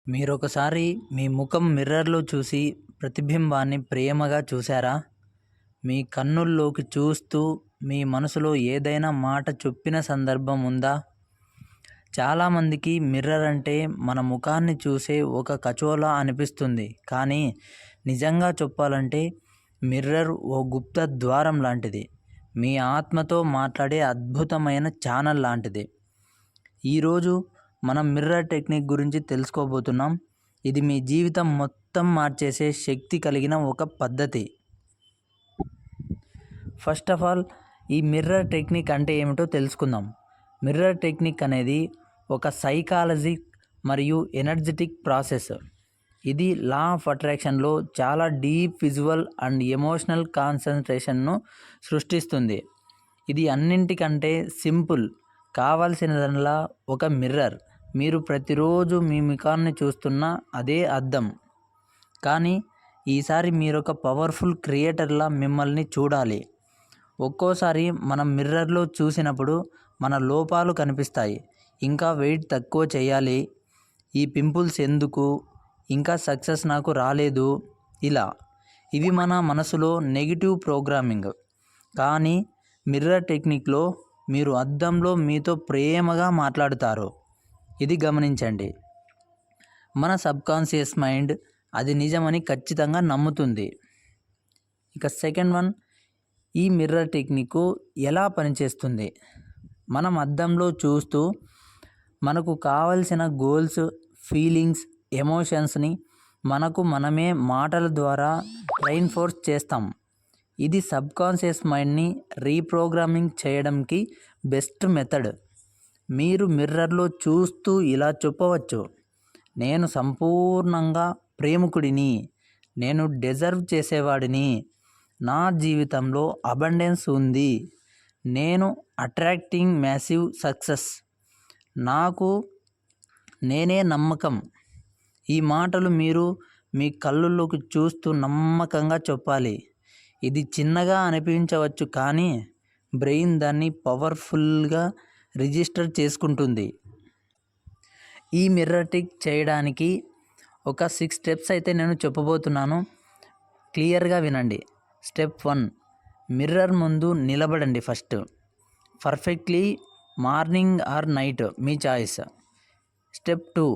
మీరొకసారి మీ ముఖం మిర్రర్‌లో చూసి ప్రతిబింబాన్ని ప్రేమగా చూసారా? మీ కన్నుల్లోకి చూస్తూ మీ మనసులో ఏదైనా మాట చెప్పిన సందర్భం ఉందా? చాలామందికి మిర్రర్ అంటే మన ముఖాన్ని చూసే ఒక కచోలా అనిపిస్తుంది. కానీ నిజంగా చెప్పాలంటే మిర్రర్ ఓ గుప్త ద్వారం లాంటిది. మీ ఆత్మతో మాట్లాడే అద్భుతమైన ఛానల్ లాంటిది. ఈరోజు మనం మిర్రర్ టెక్నిక్ గురించి తెలుసుకోబోతున్నాం. ఇది మీ జీవితం మొత్తం మార్చేసే శక్తి కలిగిన ఒక పద్ధతి. ఫస్ట్ ఆఫ్ ఆల్ ఈ మిర్రర్ టెక్నిక్ అంటే ఏమిటో తెలుసుకుందాం. మిర్రర్ టెక్నిక్ అనేది ఒక సైకాలజీ మరియు ఎనర్జెటిక్ ప్రాసెస్. ఇది లా ఆఫ్ అట్రాక్షన్లో చాలా డీప్ విజువల్ అండ్ ఎమోషనల్ కాన్సన్ట్రేషన్ను సృష్టిస్తుంది. ఇది అన్నింటికంటే సింపుల్. కావాల్సినదల్లా ఒక మిర్రర్. మీరు ప్రతిరోజు మీ ముఖాన్ని చూస్తున్న అదే అద్దం. కానీ ఈసారి మీరొక పవర్ఫుల్ క్రియేటర్లా మిమ్మల్ని చూడాలి. ఒక్కోసారి మనం మిర్రర్లో చూసినప్పుడు మన లోపాలు కనిపిస్తాయి. ఇంకా వెయిట్ తక్కువ చేయాలి, ఈ పింపుల్స్ ఎందుకు, ఇంకా సక్సెస్ నాకు రాలేదు, ఇలా. ఇవి మన మనసులో నెగిటివ్ ప్రోగ్రామింగ్. కానీ మిర్రర్ టెక్నిక్లో మీరు అద్దంలో మీతో ప్రేమగా మాట్లాడుతారు. ఇది గమనించండి. మన సబ్కాన్షియస్ మైండ్ అది నిజమని ఖచ్చితంగా నమ్ముతుంది. ఇక సెకండ్ వన్, ఈ మిర్రర్ టెక్నిక్ ఎలా పనిచేస్తుంది? మనం అద్దంలో చూస్తూ మనకు కావలసిన గోల్స్, ఫీలింగ్స్, ఎమోషన్స్ని మనకు మనమే మాటల ద్వారా రైన్ఫోర్స్ చేస్తాం. ఇది సబ్కాన్షియస్ మైండ్ని రీప్రోగ్రామింగ్ చేయడానికి బెస్ట్ మెథడ్. మీరు మిర్రర్లో చూస్తూ ఇలా చెప్పవచ్చు: నేను సంపూర్ణంగా ప్రేమికుడిని, నేను డిజర్వ్ చేసేవాడిని, నా జీవితంలో అబండెన్స్ ఉంది, నేను అట్రాక్టింగ్ మ్యాసివ్ సక్సెస్, నాకు నేనే నమ్మకం. ఈ మాటలు మీరు మీ కళ్ళల్లోకి చూస్తూ నమ్మకంగా చెప్పాలి. ఇది చిన్నగా అనిపించవచ్చు, కానీ బ్రెయిన్ దాన్ని పవర్ఫుల్గా రిజిస్టర్ చేసుకుంటుంది. ఈ మిర్రర్ టిక్ చేయడానికి ఒక 6 స్టెప్స్ అయితే నేను చెప్పబోతున్నాను. క్లియర్గా వినండి. స్టెప్ 1, మిర్రర్ ముందు నిలబడండి. First perfectly, morning or night me choice. Step 2,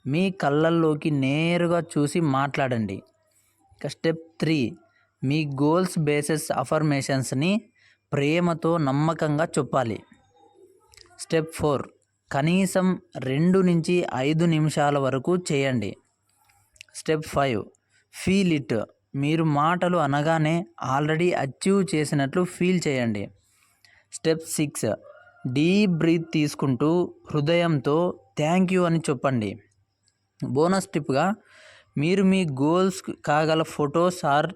మీ కళ్ళల్లోకి నేరుగా చూసి మాట్లాడండి. ఇక స్టెప్ 3, మీ గోల్స్ బేసెస్ అఫర్మేషన్స్ని ప్రేమతో నమ్మకంగా చెప్పాలి. స్టెప్ 4, కనీసం 2 నుంచి 5 నిమిషాల వరకు చేయండి. Step 5, feel it. మీరు మాటలు అనగానే ఆల్రెడీ అచీవ్ చేసినట్లు ఫీల్ చేయండి. స్టెప్ 6, డీప్ బ్రీత్ తీసుకుంటూ హృదయంతో థ్యాంక్ యూ అని చెప్పండి. బోనస్ టిప్గా, మీరు మీ గోల్స్ కాగల ఫొటోస్ ఆర్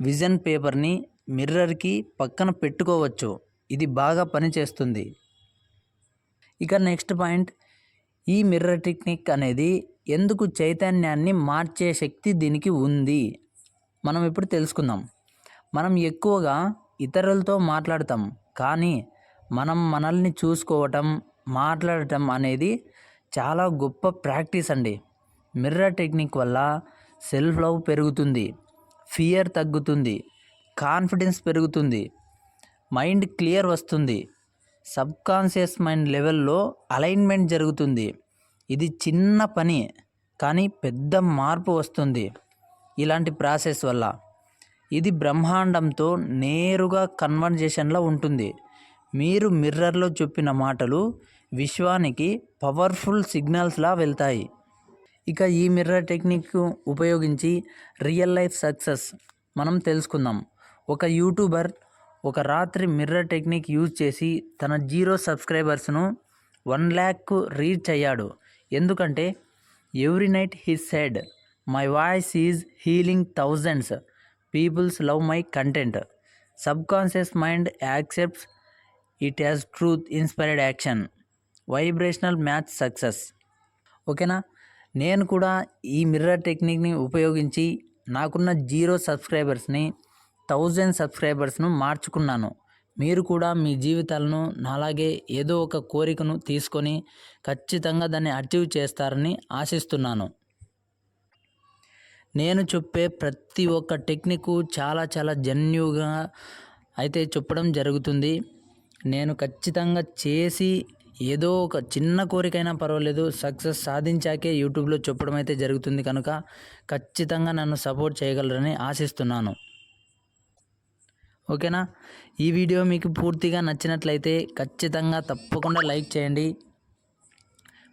విజన్ పేపర్ని మిర్రర్కి పక్కన పెట్టుకోవచ్చు. ఇది బాగా పనిచేస్తుంది. ఇక నెక్స్ట్ పాయింట్, ఈ మిర్రర్ టెక్నిక్ అనేది ఎందుకు చైతన్యాన్ని మార్చే శక్తి దీనికి ఉంది, మనం ఇప్పుడు తెలుసుకుందాం. మనం ఎక్కువగా ఇతరులతో మాట్లాడతాం, కానీ మనం మనల్ని చూసుకోవటం, మాట్లాడటం అనేది చాలా గొప్ప ప్రాక్టీస్ అండి. మిర్రర్ టెక్నిక్ వల్ల సెల్ఫ్ లవ్ పెరుగుతుంది, ఫియర్ తగ్గుతుంది, కాన్ఫిడెన్స్ పెరుగుతుంది, మైండ్ క్లియర్ వస్తుంది, సబ్కాన్షియస్ మైండ్ లెవెల్లో అలైన్మెంట్ జరుగుతుంది. ఇది చిన్న పని, కానీ పెద్ద మార్పు వస్తుంది ఇలాంటి ప్రాసెస్ వల్ల. ఇది బ్రహ్మాండంతో నేరుగా కన్వర్జేషన్లో ఉంటుంది. మీరు మిర్రర్లో చెప్పిన మాటలు విశ్వానికి పవర్ఫుల్ సిగ్నల్స్లా వెళ్తాయి. ఇక ఈ మిర్రర్ టెక్నిక్ ఉపయోగించి రియల్ లైఫ్ సక్సెస్ మనం తెలుసుకుందాం. ఒక యూట్యూబర్ ఒక రాత్రి మిర్రర్ టెక్నిక్ యూజ్ చేసి తన 0 సబ్స్క్రైబర్స్ను 1 lakh రీచ్ అయ్యాడు. ఎందుకంటే every night he said, my voice is healing thousands, peoples love my content, subconscious mind accepts it as truth, inspired action, vibrational match success. ఓకేనా? నేను కూడా ఈ మిర్రర్ టెక్నిక్ని ఉపయోగించి నాకున్న 0 సబ్స్క్రైబర్స్ని 1000 సబ్స్క్రైబర్స్ను మార్చుకున్నాను. మీరు కూడా మీ జీవితాలను నాలాగే ఏదో ఒక కోరికను తీసుకొని ఖచ్చితంగా దాన్ని అచీవ్ చేస్తారని ఆశిస్తున్నాను. నేను చెప్పే ప్రతి ఒక్క టెక్నిక్ చాలా చాలా జెన్యూన్గా అయితే చెప్పడం జరుగుతుంది. నేను ఖచ్చితంగా చేసి ఏదో ఒక చిన్న కోరికైనా పర్వాలేదు సక్సెస్ సాధించాకే యూట్యూబ్లో చెప్పడం అయితే జరుగుతుంది కనుక ఖచ్చితంగా నన్ను సపోర్ట్ చేయగలరని ఆశిస్తున్నాను. ఓకేనా? ఈ వీడియో మీకు పూర్తిగా నచ్చినట్లయితే ఖచ్చితంగా తప్పకుండా లైక్ చేయండి.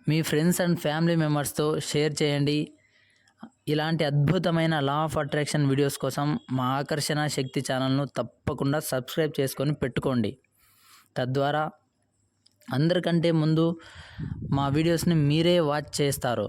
మీ ఫ్రెండ్స్ అండ్ ఫ్యామిలీ మెంబర్స్తో షేర్ చేయండి. ఇలాంటి అద్భుతమైన లా ఆఫ్ అట్రాక్షన్ వీడియోస్ కోసం మా ఆకర్షణ శక్తి ఛానల్ను తప్పకుండా సబ్స్క్రైబ్ చేసుకొని పెట్టుకోండి. తద్వారా అందరికంటే ముందు మా వీడియోస్ని మీరే వాచ్ చేస్తారు.